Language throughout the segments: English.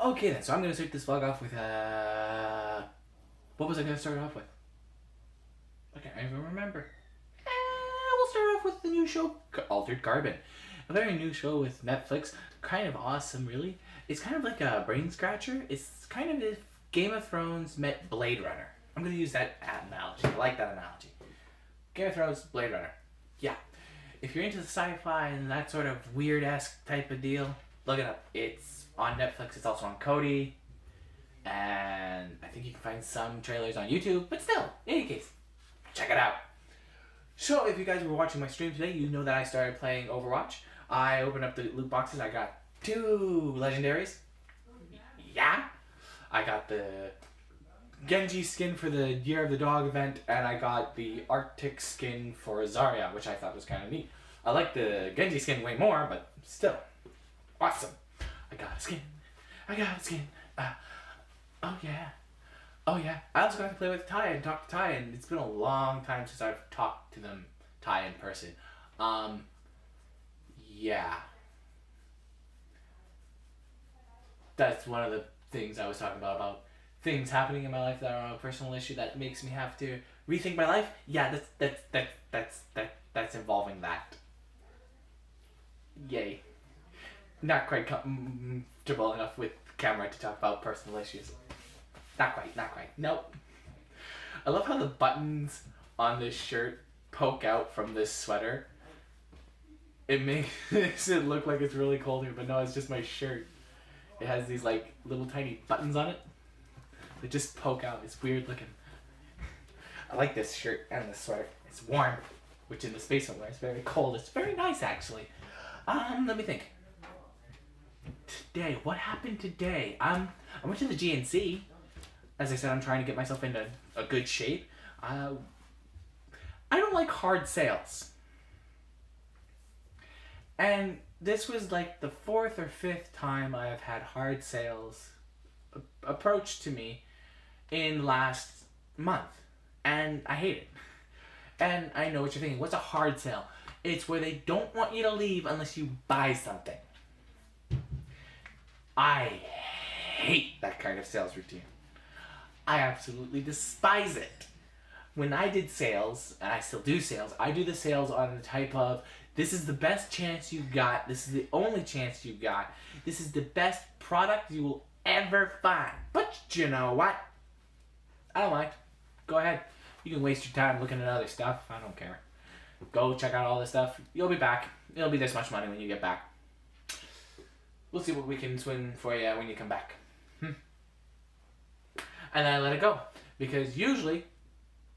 Okay then, so I'm gonna start this vlog off with what was I gonna start off with? I can't even remember. We'll start off with the new show, Altered Carbon. A very new show with Netflix. Kind of awesome, really. It's kind of like a brain scratcher. It's kind of if Game of Thrones met Blade Runner. I'm gonna use that analogy. I like that analogy. Game of Thrones, Blade Runner. Yeah. If you're into the sci-fi and that sort of weird-esque type of deal, look it up. It's on Netflix. It's also on Kodi. And I think you can find some trailers on YouTube. But still, in any case, check it out. So if you guys were watching my stream today, you know that I started playing Overwatch. I opened up the loot boxes. I got 2 legendaries. Yeah. I got the Genji skin for the Year of the Dog event, and I got the Arctic skin for Zarya, which I thought was kind of neat. I like the Genji skin way more, but still, awesome. I got a skin. I got a skin. Oh yeah. Oh yeah. I also got to play with Ty and talk to Ty, and it's been a long time since I've talked to them, Ty, in person. Yeah. That's one of the things I was talking about things happening in my life that are a personal issue that makes me have to rethink my life. Yeah, that's involving that. Yay. Not quite comfortable enough with camera to talk about personal issues. Not quite. Nope. I love how the buttons on this shirt poke out from this sweater. It makes it look like it's really cold here, but no, it's just my shirt. It has these like little tiny buttons on it. They just poke out. It's weird looking. I like this shirt and this sweater. It's warm, which in the space I'm wearing is very cold. It's very nice actually. Let me think. Today, what happened today? I went to the GNC. As I said, I'm trying to get myself into a good shape. I don't like hard sales. And this was like the 4th or 5th time I have had hard sales approached to me in last month. And I hate it. And I know what you're thinking. What's a hard sale? It's where they don't want you to leave unless you buy something. I hate that kind of sales routine. I absolutely despise it. When I did sales, and I still do sales, I do the sales on the type of, this is the best chance you got, this is the only chance you got, this is the best product you will ever find. But you know what? I don't mind. Go ahead. You can waste your time looking at other stuff. I don't care. Go check out all this stuff. You'll be back. It'll be this much money when you get back. We'll see what we can swing for you when you come back. And then I let it go. Because usually,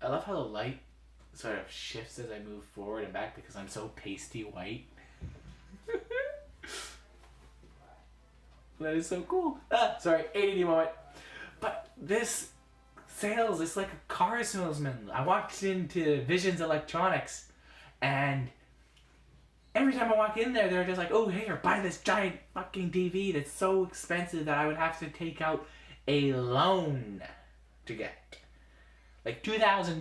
I love how the light sort of shifts as I move forward and back because I'm so pasty white. That is so cool. Sorry, ADD moment. But this sales, it's like a car salesman. I walked into Visions Electronics and every time I walk in there, they're just like, oh, here, buy this giant fucking TV that's so expensive that I would have to take out a loan to get. Like $2,000.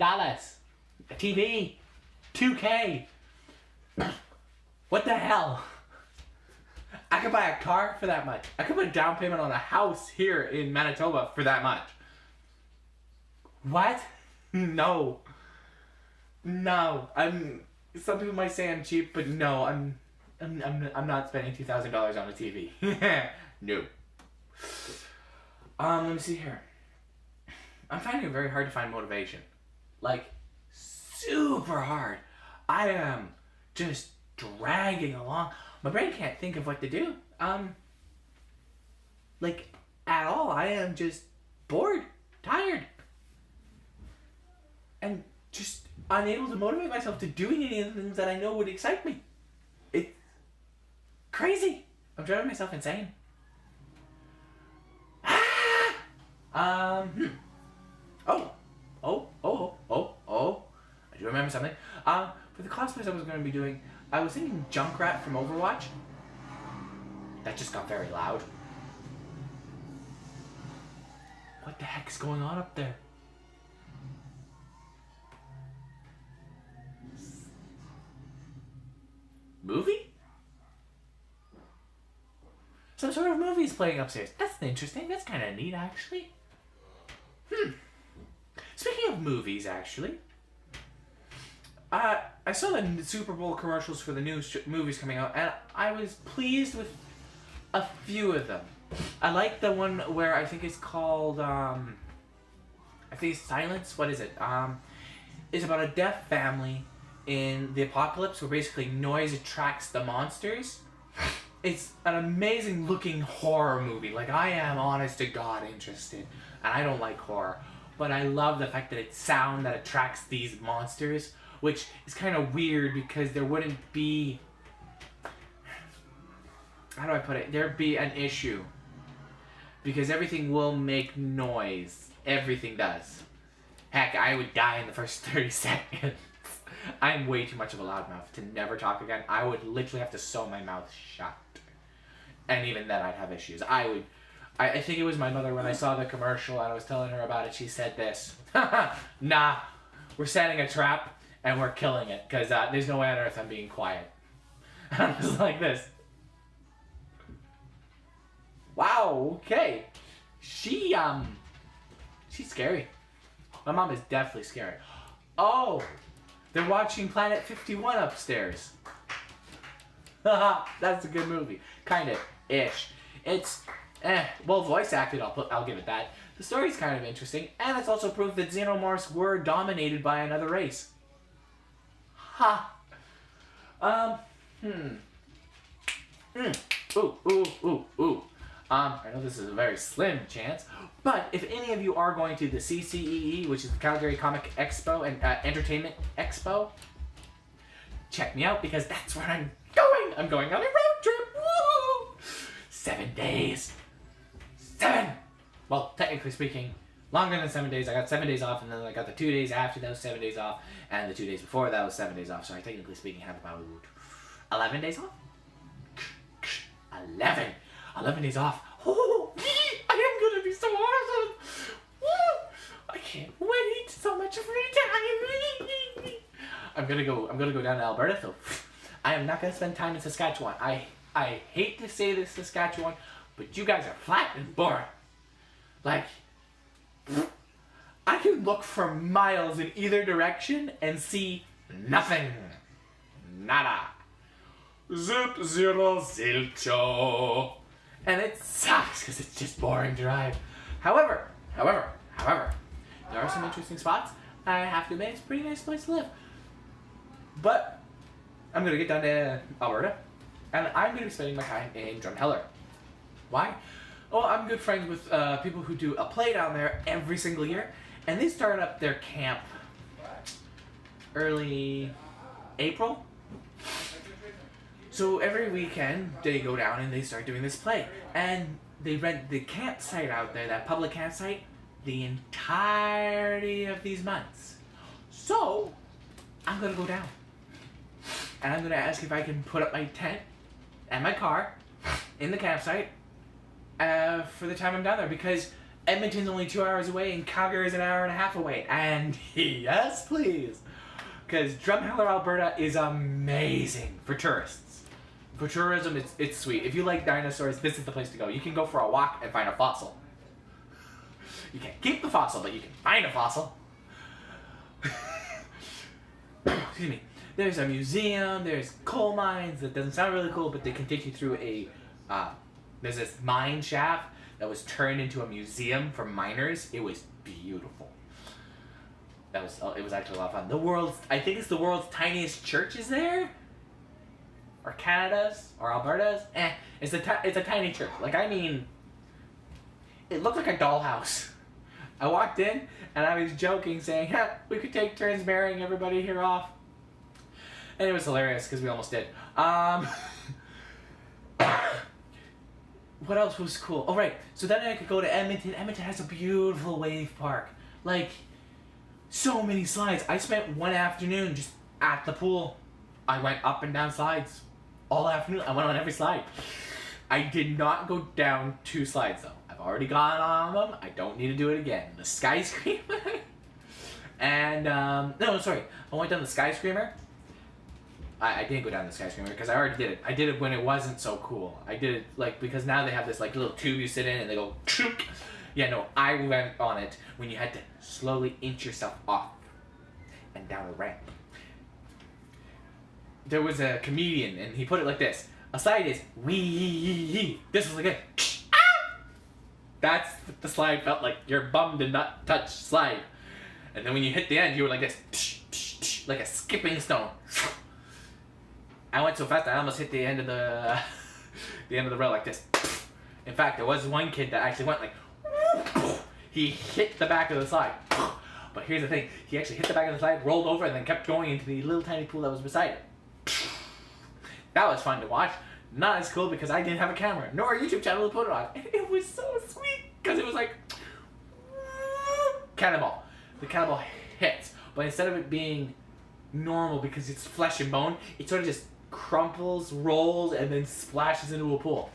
A TV. $2K. What the hell? I could buy a car for that much. I could put a down payment on a house here in Manitoba for that much. What? No. Some people might say I'm cheap, but no, I'm not spending $2,000 on a TV. No. Let me see here. I'm finding it very hard to find motivation. Like, super hard. I am just dragging along. My brain can't think of what to do. Like, at all. I am just bored, tired, and just unable to motivate myself to doing any of the things that I know would excite me. It's crazy. I'm driving myself insane. I do remember something. For the cosplays I was going to be doing, I was thinking Junkrat from Overwatch. That just got very loud. What the heck's going on up there? Movie? Some sort of movie's playing. playing upstairs. That's interesting. That's kind of neat, actually. Speaking of movies, actually, I saw the Super Bowl commercials for the new movies coming out, and I was pleased with a few of them. I like the one where I think it's called, I think it's Silence. What is it? It's about a deaf family in the apocalypse where basically noise attracts the monsters. It's an amazing looking horror movie. Like, I am honest to God interested, and I don't like horror, but I love the fact that it's sound that attracts these monsters, which is kind of weird because there wouldn't be, how do I put it? There'd be an issue because everything will make noise. Everything does. Heck, I would die in the first 30 seconds. I'm way too much of a loudmouth to never talk again. I would literally have to sew my mouth shut. And even then I'd have issues. I think it was my mother when I saw the commercial and I was telling her about it, she said this. Nah, we're setting a trap and we're killing it because there's no way on earth I'm being quiet. And I was like this. Wow, okay. She's scary. My mom is definitely scary. Oh, they're watching Planet 51 upstairs. Haha, that's a good movie. Kind of ish. It's well voice acted. I'll give it that. The story's kind of interesting, and it's also proof that xenomorphs were dominated by another race. Ha. Ooh. I know this is a very slim chance, but if any of you are going to the CCEE, which is the Calgary Comic Expo and Entertainment Expo, check me out because that's where I'm going. I'm going on a road trip. Woo! 7 days. 7. Well, technically speaking, longer than 7 days. I got 7 days off, and then I got the 2 days after those 7 days off, and the 2 days before that was 7 days off. So I technically speaking have about 11 days off. 11 days off. Oh, I am gonna be so awesome. Woo! I can't wait. So much free time. I'm gonna go down to Alberta though. I am not gonna spend time in Saskatchewan. I hate to say this, Saskatchewan, but you guys are flat and boring. Like, I can look for miles in either direction and see nothing. Nada. Zip, zero, zilcho. And it sucks because it's just boring to drive. However, there are some interesting spots. I have to admit, it's a pretty nice place to live. But I'm going to get down to Alberta, and I'm going to be spending my time in Drumheller. Why? Oh, I'm good friends with people who do a play down there every single year, and they start up their camp early April. So every weekend, they go down and they start doing this play. And they rent the campsite out there, that public campsite, the entirety of these months. So, I'm going to go down. And I'm going to ask if I can put up my tent and my car in the campsite for the time I'm down there. Because Edmonton's only 2 hours away and Calgary is an hour and a half away. And yes, please. Because Drumheller, Alberta is amazing for tourists. For tourism, it's sweet. If you like dinosaurs, this is the place to go. You can go for a walk and find a fossil. You can't keep the fossil, but you can find a fossil. Excuse me. There's a museum, there's coal mines. That doesn't sound really cool, but they can take you through there's this mine shaft that was turned into a museum for miners. It was beautiful. It was actually a lot of fun. I think it's the world's tiniest church is there? Or Canada's? Or Alberta's? It's a tiny church. Like, I mean, it looked like a dollhouse. I walked in, and I was joking, saying, we could take turns marrying everybody here off. And it was hilarious, because we almost did. What else was cool? Oh, right. So then I could go to Edmonton. Edmonton has a beautiful wave park. Like, so many slides. I spent one afternoon just at the pool. I went up and down slides all afternoon. I went on every slide. I did not go down 2 slides, though. I've already gone on them. I don't need to do it again. The Skyscraper. And, no, sorry. I went down the Skyscraper. I didn't go down the skyscraper because I already did it. I did it when it wasn't so cool. I did it like because now they have this like little tube you sit in and they go. Chook. Yeah, no, I went on it when you had to slowly inch yourself off and down a ramp. There was a comedian and he put it like this: a slide is wee. This was like a. That's what the slide felt like. Your bum did not touch slide. And then when you hit the end, you were like this, like a skipping stone. I went so fast I almost hit the end of the rail like this. In fact, there was one kid that actually went like, he hit the back of the slide. But here's the thing, he actually hit the back of the slide, rolled over, and then kept going into the little tiny pool that was beside it. That was fun to watch. Not as cool because I didn't have a camera, nor a YouTube channel to put it on. And it was so sweet because it was like, cannonball. The cannonball hits, but instead of it being normal because it's flesh and bone, it sort of just crumples, rolls, and then splashes into a pool.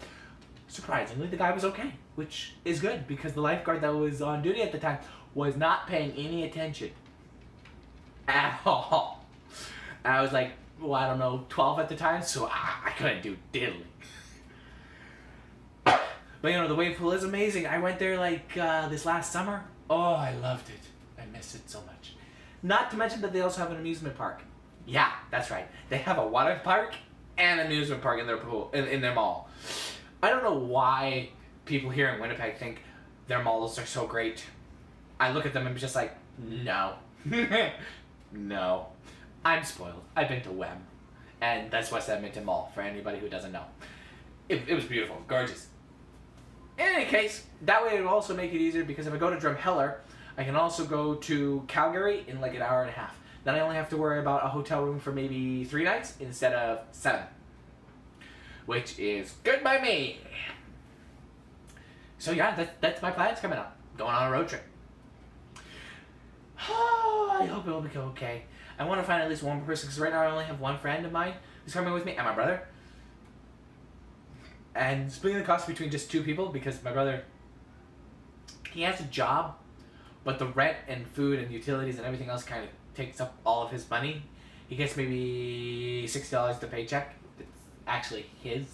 Surprisingly, the guy was okay, which is good because the lifeguard that was on duty at the time was not paying any attention at all. I was like, well, I don't know, 12 at the time, so I couldn't do diddly. But you know, the wave pool is amazing. I went there like this last summer. Oh, I loved it. I missed it so much. Not to mention that they also have an amusement park. Yeah, that's right. They have a water park and an amusement park in their pool, in their mall. I don't know why people here in Winnipeg think their malls are so great. I look at them and I'm just like, no. No. I'm spoiled. I've been to WEM. And that's West Edmonton Mall, for anybody who doesn't know. It was beautiful. Gorgeous. In any case, that way it will also make it easier because if I go to Drumheller, I can also go to Calgary in like an hour and a half. Then I only have to worry about a hotel room for maybe 3 nights instead of 7. Which is good by me. So yeah, that's my plans coming up. Going on a road trip. Oh, I hope it will be okay. I want to find at least one person because right now I only have one friend of mine who's coming with me and my brother. And splitting the cost between just 2 people because my brother, he has a job, but the rent and food and utilities and everything else kind of takes up all of his money. He gets maybe $60 the paycheck. It's actually his.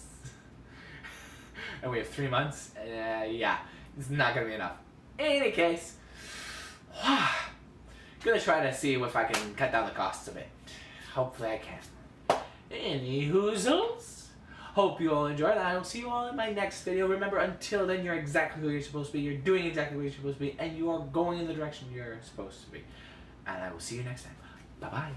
And we have 3 months. Yeah, it's not going to be enough. In any case, gonna try to see if I can cut down the costs a bit. Hopefully I can. Any hoozles? Hope you all enjoyed. I will see you all in my next video. Remember, until then, you're exactly who you're supposed to be. You're doing exactly what you're supposed to be. And you are going in the direction you're supposed to be. And I will see you next time. Bye-bye.